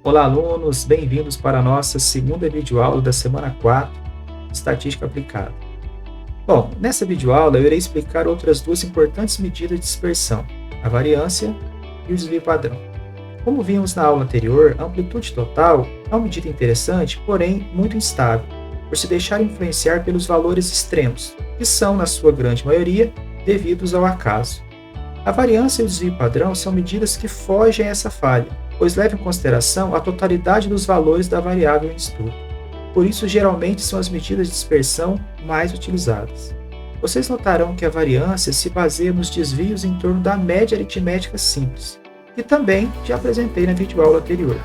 Olá, alunos! Bem-vindos para a nossa segunda videoaula da semana 4, Estatística Aplicada. Bom, nessa videoaula eu irei explicar outras duas importantes medidas de dispersão, a variância e o desvio padrão. Como vimos na aula anterior, a amplitude total é uma medida interessante, porém muito instável, por se deixar influenciar pelos valores extremos, que são, na sua grande maioria, devidos ao acaso. A variância e o desvio padrão são medidas que fogem a essa falha, pois levam em consideração a totalidade dos valores da variável em estudo. Por isso, geralmente são as medidas de dispersão mais utilizadas. Vocês notarão que a variância se baseia nos desvios em torno da média aritmética simples, que também já apresentei na videoaula anterior.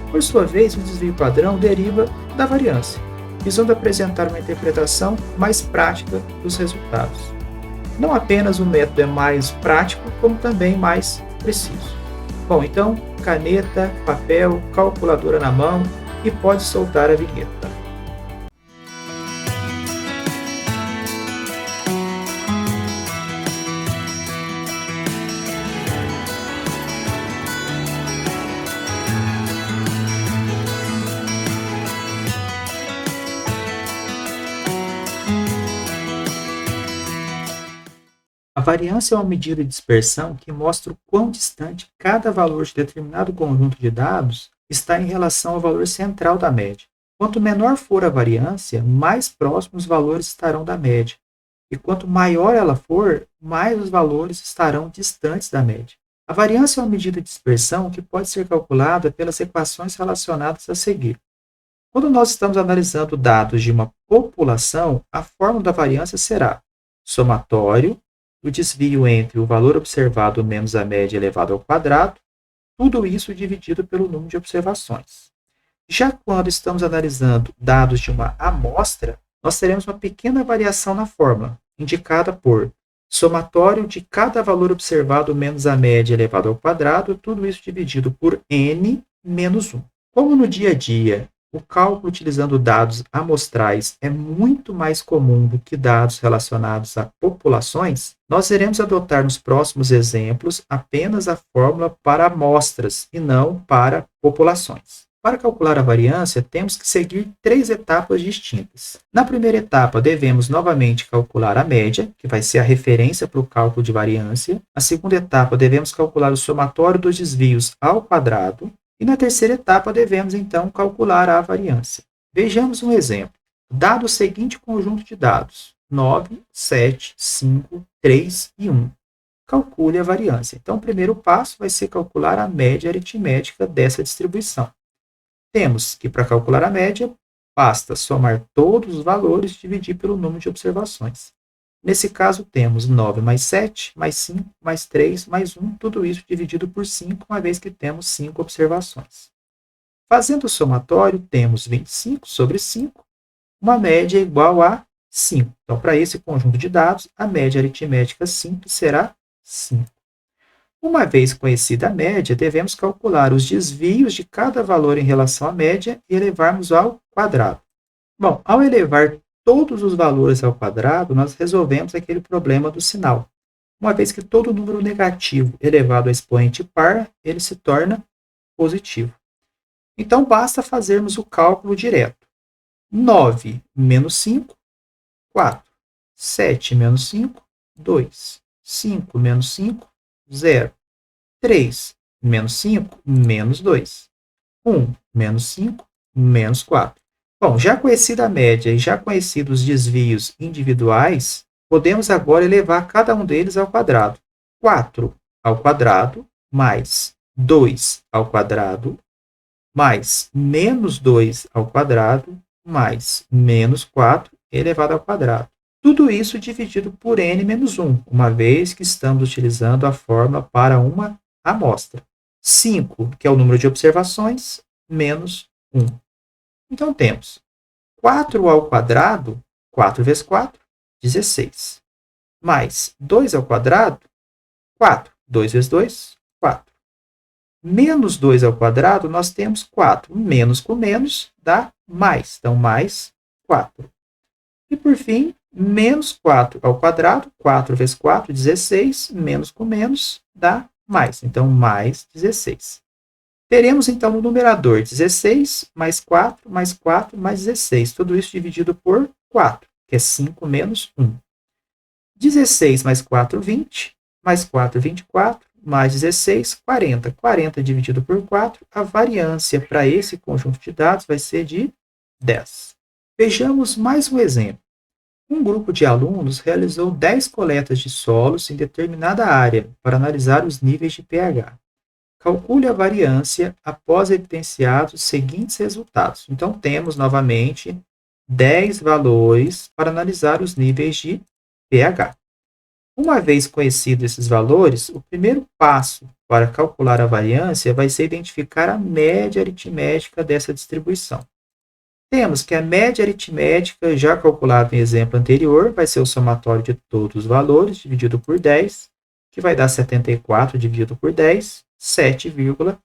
Por sua vez, o desvio padrão deriva da variância, visando apresentar uma interpretação mais prática dos resultados. Não apenas o método é mais prático, como também mais preciso. Bom, então, caneta, papel, calculadora na mão e pode soltar a vinheta. A variância é uma medida de dispersão que mostra o quão distante cada valor de determinado conjunto de dados está em relação ao valor central da média. Quanto menor for a variância, mais próximos os valores estarão da média. E quanto maior ela for, mais os valores estarão distantes da média. A variância é uma medida de dispersão que pode ser calculada pelas equações relacionadas a seguir. Quando nós estamos analisando dados de uma população, a fórmula da variância será somatório o desvio entre o valor observado menos a média elevado ao quadrado, tudo isso dividido pelo número de observações. Já quando estamos analisando dados de uma amostra, nós teremos uma pequena variação na fórmula, indicada por somatório de cada valor observado menos a média elevado ao quadrado, tudo isso dividido por n menos 1. Como no dia a dia o cálculo utilizando dados amostrais é muito mais comum do que dados relacionados a populações, nós iremos adotar nos próximos exemplos apenas a fórmula para amostras e não para populações. Para calcular a variância, temos que seguir 3 etapas distintas. Na primeira etapa, devemos novamente calcular a média, que vai ser a referência para o cálculo de variância. Na segunda etapa, devemos calcular o somatório dos desvios ao quadrado. E na terceira etapa, devemos então calcular a variância. Vejamos um exemplo. Dado o seguinte conjunto de dados, 9, 7, 5, 3 e 1. Calcule a variância. Então, o primeiro passo vai ser calcular a média aritmética dessa distribuição. Temos que, para calcular a média, basta somar todos os valores e dividir pelo número de observações. Nesse caso, temos 9 mais 7, mais 5, mais 3, mais 1, tudo isso dividido por 5, uma vez que temos 5 observações. Fazendo o somatório, temos 25 sobre 5, uma média igual a 5. Então, para esse conjunto de dados, a média aritmética simples será 5. Uma vez conhecida a média, devemos calcular os desvios de cada valor em relação à média e elevarmos ao quadrado. Bom, ao elevar todos os valores ao quadrado, nós resolvemos aquele problema do sinal. Uma vez que todo número negativo elevado a expoente par, ele se torna positivo. Então, basta fazermos o cálculo direto. 9 menos 5, 4. 7 menos 5, 2. 5 menos 5, 0. 3 menos 5, menos 2. 1 menos 5, menos 4. Bom, já conhecida a média e já conhecidos os desvios individuais, podemos agora elevar cada um deles ao quadrado. 4 ao quadrado mais 2 ao quadrado mais menos 2 ao quadrado mais menos 4 elevado ao quadrado. Tudo isso dividido por n menos 1, uma vez que estamos utilizando a fórmula para uma amostra. 5, que é o número de observações, menos 1. Então, temos 4 ao quadrado, 4 vezes 4, 16. Mais 2 ao quadrado, 4. 2 vezes 2, 4. Menos 2 ao quadrado, nós temos 4. Menos com menos dá mais. Então, mais 4. E, por fim, menos 4 ao quadrado, 4 vezes 4, 16. Menos com menos dá mais. Então, mais 16. Teremos, então, no numerador 16 mais 4 mais 4 mais 16. Tudo isso dividido por 4, que é 5 menos 1. 16 mais 4, 20. Mais 4, 24. Mais 16, 40. 40 dividido por 4. A variância para esse conjunto de dados vai ser de 10. Vejamos mais um exemplo. Um grupo de alunos realizou 10 coletas de solos em determinada área para analisar os níveis de pH. Calcule a variância após evidenciados os seguintes resultados. Então, temos novamente 10 valores para analisar os níveis de pH. Uma vez conhecidos esses valores, o primeiro passo para calcular a variância vai ser identificar a média aritmética dessa distribuição. Temos que a média aritmética, já calculada em exemplo anterior, vai ser o somatório de todos os valores, dividido por 10, que vai dar 74 dividido por 10, 7,4.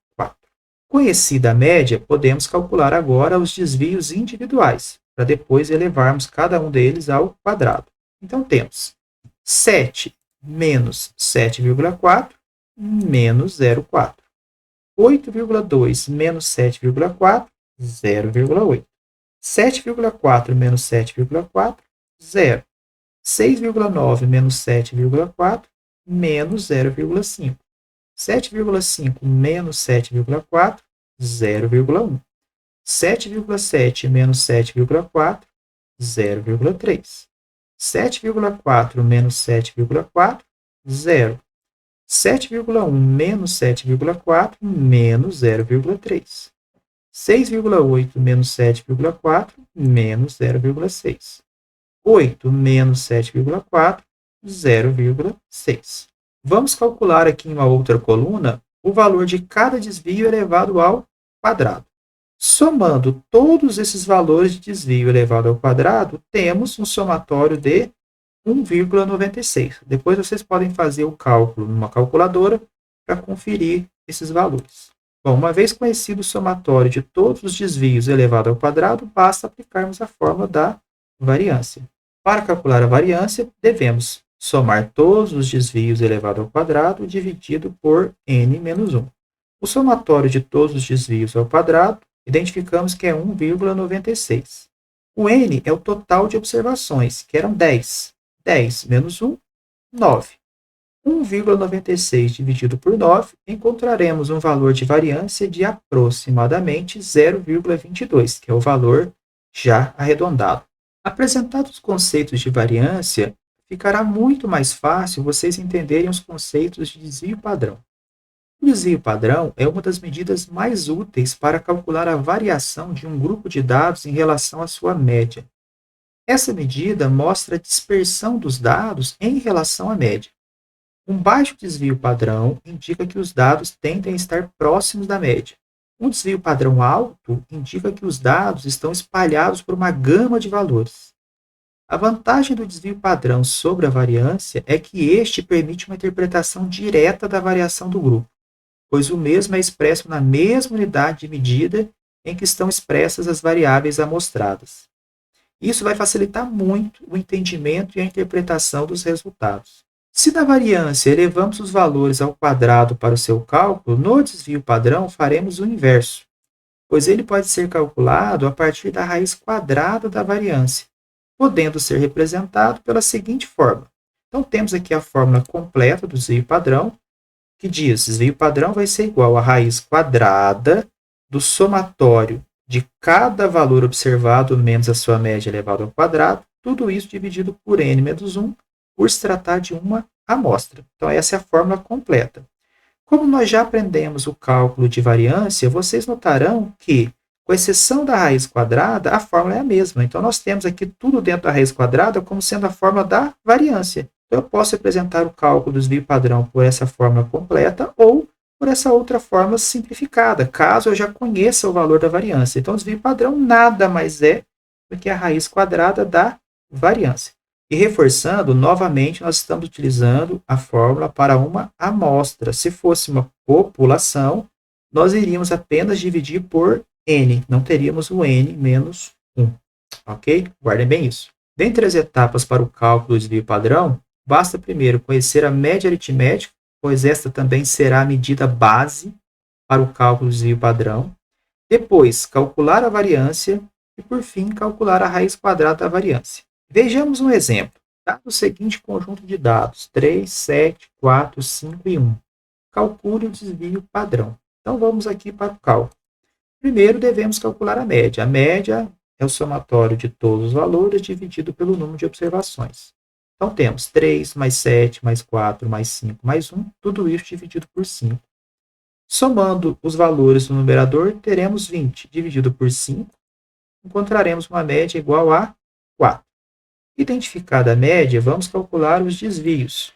Conhecida a média, podemos calcular agora os desvios individuais, para depois elevarmos cada um deles ao quadrado. Então, temos 7 menos 7,4 menos 0,4. 8,2 menos 7,4, 0,8. 7,4 menos 7,4, 0. 6,9 menos 7,4, menos 0,5. 7,5 menos 7,4, 0,1. 7,7 menos 7,4, 0,3. 7,4 menos 7,4, 0. 7,1 menos 7,4, menos 0,3. 6,8 menos 7,4, menos 0,6. 8 menos 7,4, 0,6. Vamos calcular aqui em uma outra coluna o valor de cada desvio elevado ao quadrado. Somando todos esses valores de desvio elevado ao quadrado, temos um somatório de 1,96. Depois vocês podem fazer o cálculo numa calculadora para conferir esses valores. Bom, uma vez conhecido o somatório de todos os desvios elevado ao quadrado, basta aplicarmos a fórmula da variância. Para calcular a variância, devemos somar todos os desvios elevado ao quadrado dividido por n menos 1. O somatório de todos os desvios ao quadrado, identificamos que é 1,96. O n é o total de observações, que eram 10. 10 menos 1, 9. 1,96 dividido por 9, encontraremos um valor de variância de aproximadamente 0,22, que é o valor já arredondado. Apresentados os conceitos de variância, ficará muito mais fácil vocês entenderem os conceitos de desvio padrão. O desvio padrão é uma das medidas mais úteis para calcular a variação de um grupo de dados em relação à sua média. Essa medida mostra a dispersão dos dados em relação à média. Um baixo desvio padrão indica que os dados tendem a estar próximos da média. Um desvio padrão alto indica que os dados estão espalhados por uma gama de valores. A vantagem do desvio padrão sobre a variância é que este permite uma interpretação direta da variação do grupo, pois o mesmo é expresso na mesma unidade de medida em que estão expressas as variáveis amostradas. Isso vai facilitar muito o entendimento e a interpretação dos resultados. Se na variância elevamos os valores ao quadrado para o seu cálculo, no desvio padrão faremos o inverso, pois ele pode ser calculado a partir da raiz quadrada da variância, podendo ser representado pela seguinte forma. Então, temos aqui a fórmula completa do desvio padrão, que diz que o desvio padrão vai ser igual à raiz quadrada do somatório de cada valor observado menos a sua média elevado ao quadrado, tudo isso dividido por n menos 1, por se tratar de uma amostra. Então, essa é a fórmula completa. Como nós já aprendemos o cálculo de variância, vocês notarão que, com exceção da raiz quadrada, a fórmula é a mesma. Então, nós temos aqui tudo dentro da raiz quadrada como sendo a fórmula da variância. Então, eu posso representar o cálculo do desvio padrão por essa fórmula completa ou por essa outra fórmula simplificada, caso eu já conheça o valor da variância. Então, o desvio padrão nada mais é do que a raiz quadrada da variância. E reforçando, novamente, nós estamos utilizando a fórmula para uma amostra. Se fosse uma população, nós iríamos apenas dividir por n, não teríamos o n menos 1. Ok? Guardem bem isso. Dentre as etapas para o cálculo do desvio padrão, basta primeiro conhecer a média aritmética, pois esta também será a medida base para o cálculo do desvio padrão, depois calcular a variância e, por fim, calcular a raiz quadrada da variância. Vejamos um exemplo. Dado o seguinte conjunto de dados, 3, 7, 4, 5 e 1. Calcule o desvio padrão. Então, vamos aqui para o cálculo. Primeiro, devemos calcular a média. A média é o somatório de todos os valores dividido pelo número de observações. Então, temos 3 mais 7 mais 4 mais 5 mais 1, tudo isso dividido por 5. Somando os valores no numerador, teremos 20 dividido por 5, encontraremos uma média igual a 4. Identificada a média, vamos calcular os desvios.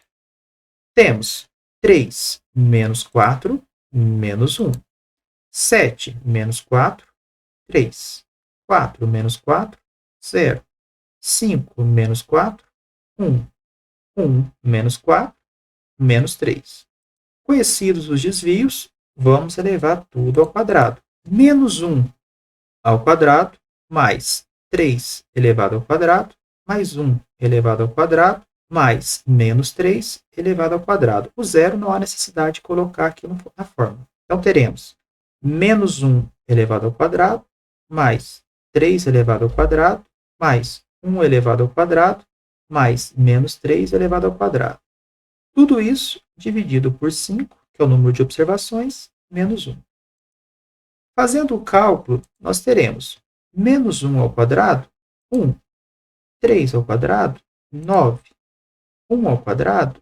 Temos 3 menos 4 menos 1. 7 menos 4, 3. 4 menos 4, 0. 5 menos 4, 1. 1 menos 4, menos 3. Conhecidos os desvios, vamos elevar tudo ao quadrado. Menos 1 ao quadrado, mais 3 elevado ao quadrado, mais 1 elevado ao quadrado, mais menos 3 elevado ao quadrado. O zero não há necessidade de colocar aqui na fórmula. Então, teremos menos 1 elevado ao quadrado, mais 3 elevado ao quadrado, mais 1 elevado ao quadrado, mais menos 3 elevado ao quadrado. Tudo isso dividido por 5, que é o número de observações, menos 1. Fazendo o cálculo, nós teremos menos 1 ao quadrado, 1. 3 ao quadrado, 9. 1 ao quadrado,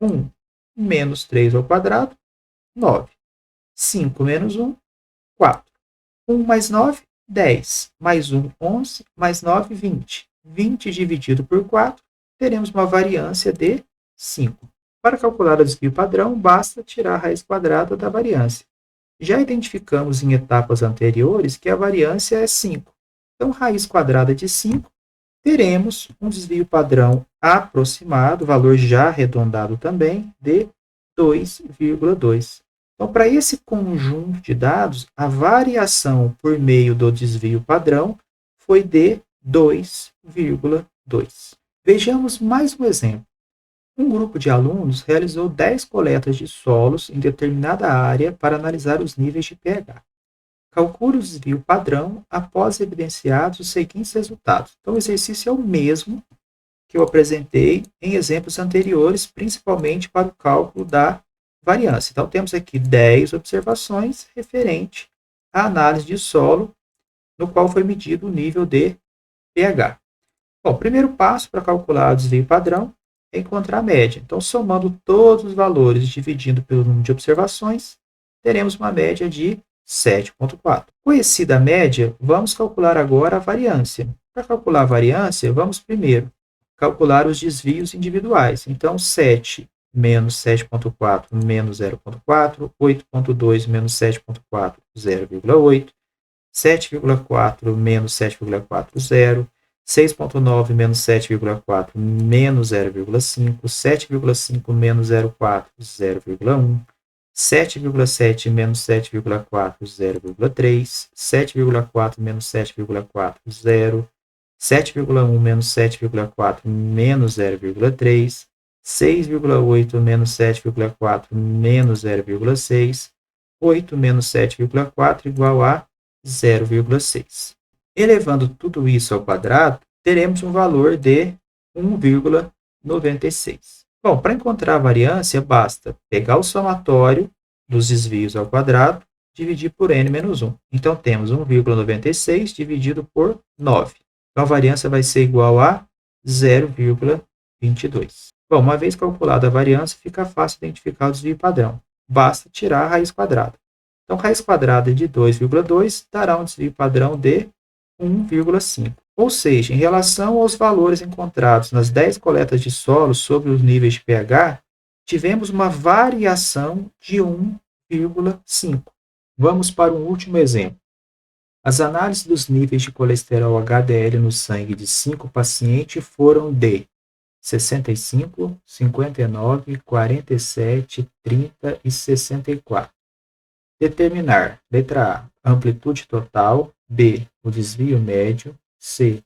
1. Menos 3 ao quadrado, 9. 5 menos 1, 4. 1 mais 9, 10. Mais 1, 11. Mais 9, 20. 20 dividido por 4, teremos uma variância de 5. Para calcular o desvio padrão, basta tirar a raiz quadrada da variância. Já identificamos em etapas anteriores que a variância é 5. Então, raiz quadrada de 5, teremos um desvio padrão aproximado, valor já arredondado também, de 2,2. Então, para esse conjunto de dados, a variação por meio do desvio padrão foi de 2,2. Vejamos mais um exemplo. Um grupo de alunos realizou 10 coletas de solos em determinada área para analisar os níveis de pH. Calcule o desvio padrão após evidenciados os seguintes resultados. Então, o exercício é o mesmo que eu apresentei em exemplos anteriores, principalmente para o cálculo da variância. Então, temos aqui 10 observações referente à análise de solo, no qual foi medido o nível de pH. Bom, o primeiro passo para calcular o desvio padrão é encontrar a média. Então, somando todos os valores e dividindo pelo número de observações, teremos uma média de 7,4. Conhecida a média, vamos calcular agora a variância. Para calcular a variância, vamos primeiro calcular os desvios individuais. Então, 7 menos 7,4 menos 0,4, 8,2 menos 7,4, 0,8, 7,4 menos 7,4, 0, 6,9 menos 7,4 menos 0,5, 7,5 menos 0,4, 0,1, 7,7 menos 7,4, 0,3, 7,4 menos 7,4, 0, 7,1 menos 7,4 menos 0,3, 6,8 menos 7,4 menos 0,6, 8 menos 7,4 igual a 0,6. Elevando tudo isso ao quadrado, teremos um valor de 1,96. Bom, para encontrar a variância, basta pegar o somatório dos desvios ao quadrado, dividir por n menos 1. Então, temos 1,96 dividido por 9. Então, a variância vai ser igual a 0,22. Bom, uma vez calculada a variância, fica fácil identificar o desvio padrão. Basta tirar a raiz quadrada. Então, raiz quadrada de 2,2 dará um desvio padrão de 1,5. Ou seja, em relação aos valores encontrados nas 10 coletas de solo sobre os níveis de pH, tivemos uma variação de 1,5. Vamos para um último exemplo. As análises dos níveis de colesterol HDL no sangue de 5 pacientes foram de 65, 59, 47, 30 e 64. Determinar, letra A, a amplitude total, B, o desvio médio, C,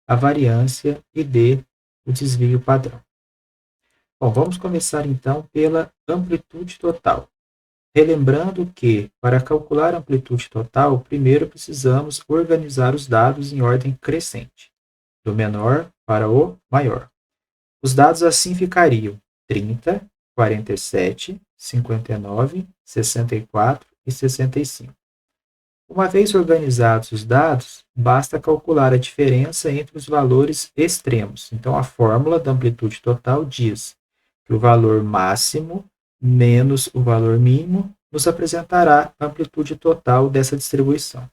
a variância e D, o desvio padrão. Bom, vamos começar então pela amplitude total. relembrando que, para calcular a amplitude total, primeiro precisamos organizar os dados em ordem crescente, do menor para o maior. Os dados assim ficariam 30, 47, 59, 64 e 65. Uma vez organizados os dados, basta calcular a diferença entre os valores extremos. Então, a fórmula da amplitude total diz que o valor máximo menos o valor mínimo nos apresentará a amplitude total dessa distribuição.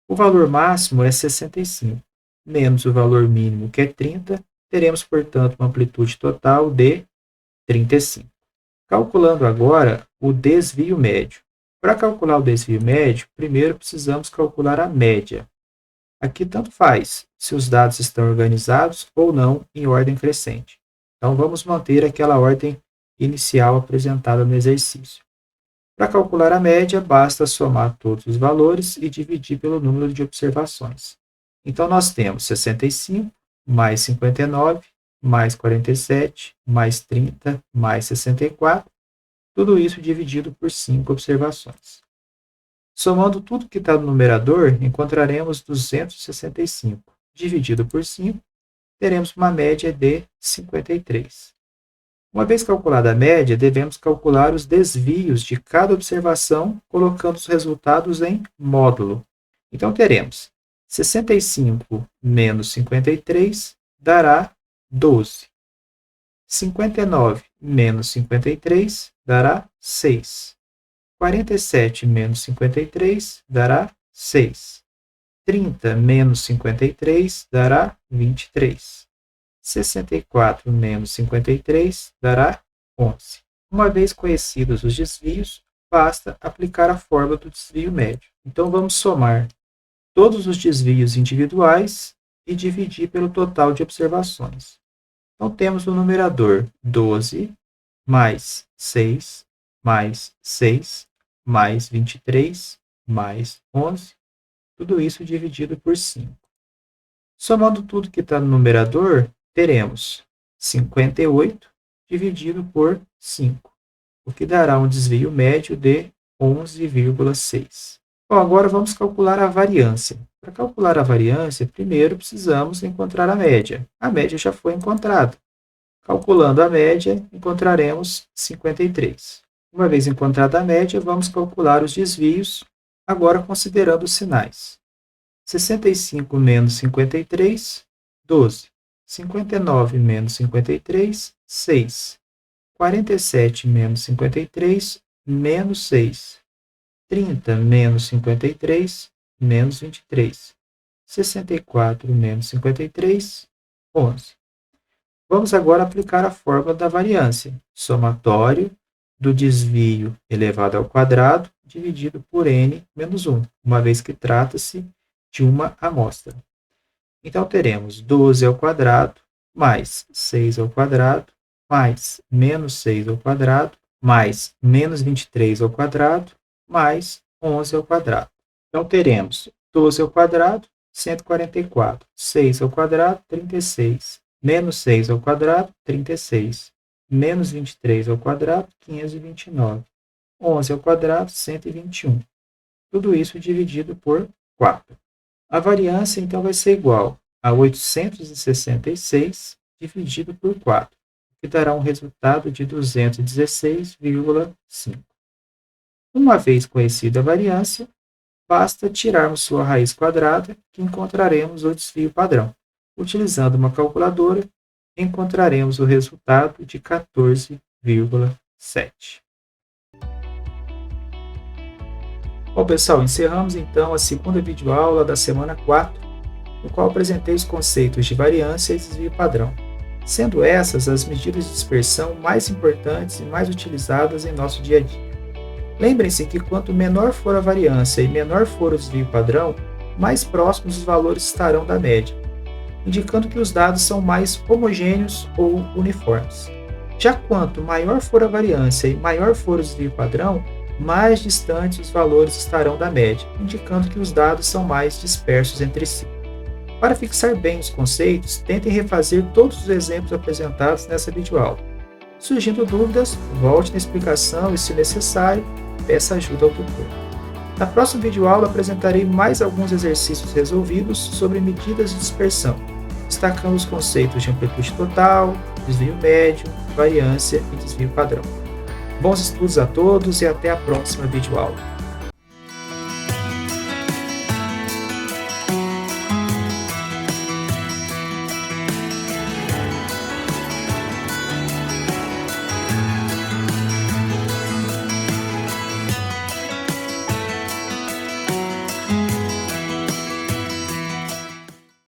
O valor máximo é 65, menos o valor mínimo, que é 30, teremos, portanto, uma amplitude total de 35. Calculando agora o desvio médio. Para calcular o desvio médio, primeiro precisamos calcular a média. Aqui tanto faz se os dados estão organizados ou não em ordem crescente. Então, vamos manter aquela ordem inicial apresentada no exercício. Para calcular a média, basta somar todos os valores e dividir pelo número de observações. Então, nós temos 65, mais 59, mais 47, mais 30, mais 64, tudo isso dividido por 5 observações. Somando tudo que está no numerador, encontraremos 265. Dividido por 5, teremos uma média de 53. Uma vez calculada a média, devemos calcular os desvios de cada observação, colocando os resultados em módulo. Então, teremos 65 menos 53 dará 12. 59 menos 53 dará 6. 47 menos 53 dará 6. 30 menos 53 dará 23. 64 menos 53 dará 11. Uma vez conhecidos os desvios, basta aplicar a fórmula do desvio médio. Então, vamos somar todos os desvios individuais e dividir pelo total de observações. Então, temos no numerador 12, mais 6, mais 6, mais 23, mais 11, tudo isso dividido por 5. Somando tudo que está no numerador, teremos 58 dividido por 5, o que dará um desvio médio de 11,6. Bom, agora vamos calcular a variância. Para calcular a variância, primeiro precisamos encontrar a média. A média já foi encontrada. Calculando a média, encontraremos 53. Uma vez encontrada a média, vamos calcular os desvios, agora considerando os sinais. 65 menos 53, 12. 59 menos 53, 6. 47 menos 53, menos 6. 30 menos 53, menos 23. 64 menos 53, 11. Vamos agora aplicar a fórmula da variância, somatório do desvio elevado ao quadrado dividido por n menos 1, uma vez que trata-se de uma amostra. Então, teremos 12 ao quadrado, mais 6 ao quadrado, mais menos 6 ao quadrado, mais menos 23 ao quadrado, mais 11 ao quadrado. Então, teremos 12 ao quadrado, 144. 6 ao quadrado, 36. Menos 6 ao quadrado, 36. Menos 23 ao quadrado, 529. 11 ao quadrado, 121. Tudo isso dividido por 4. A variância, então, vai ser igual a 866 dividido por 4, que dará um resultado de 216,5. Uma vez conhecida a variância, basta tirarmos sua raiz quadrada, que encontraremos o desvio padrão. Utilizando uma calculadora, encontraremos o resultado de 14,7. Bom, pessoal, encerramos então a segunda videoaula da semana 4, no qual apresentei os conceitos de variância e desvio padrão, sendo essas as medidas de dispersão mais importantes e mais utilizadas em nosso dia a dia. Lembrem-se que quanto menor for a variância e menor for o desvio padrão, mais próximos os valores estarão da média, indicando que os dados são mais homogêneos ou uniformes. Já quanto maior for a variância e maior for o desvio padrão, mais distantes os valores estarão da média, indicando que os dados são mais dispersos entre si. Para fixar bem os conceitos, tentem refazer todos os exemplos apresentados nessa videoaula. Surgindo dúvidas, volte na explicação e, se necessário, peça ajuda ao tutor. Na próxima videoaula apresentarei mais alguns exercícios resolvidos sobre medidas de dispersão, destacando os conceitos de amplitude total, desvio médio, variância e desvio padrão. Bons estudos a todos e até a próxima videoaula.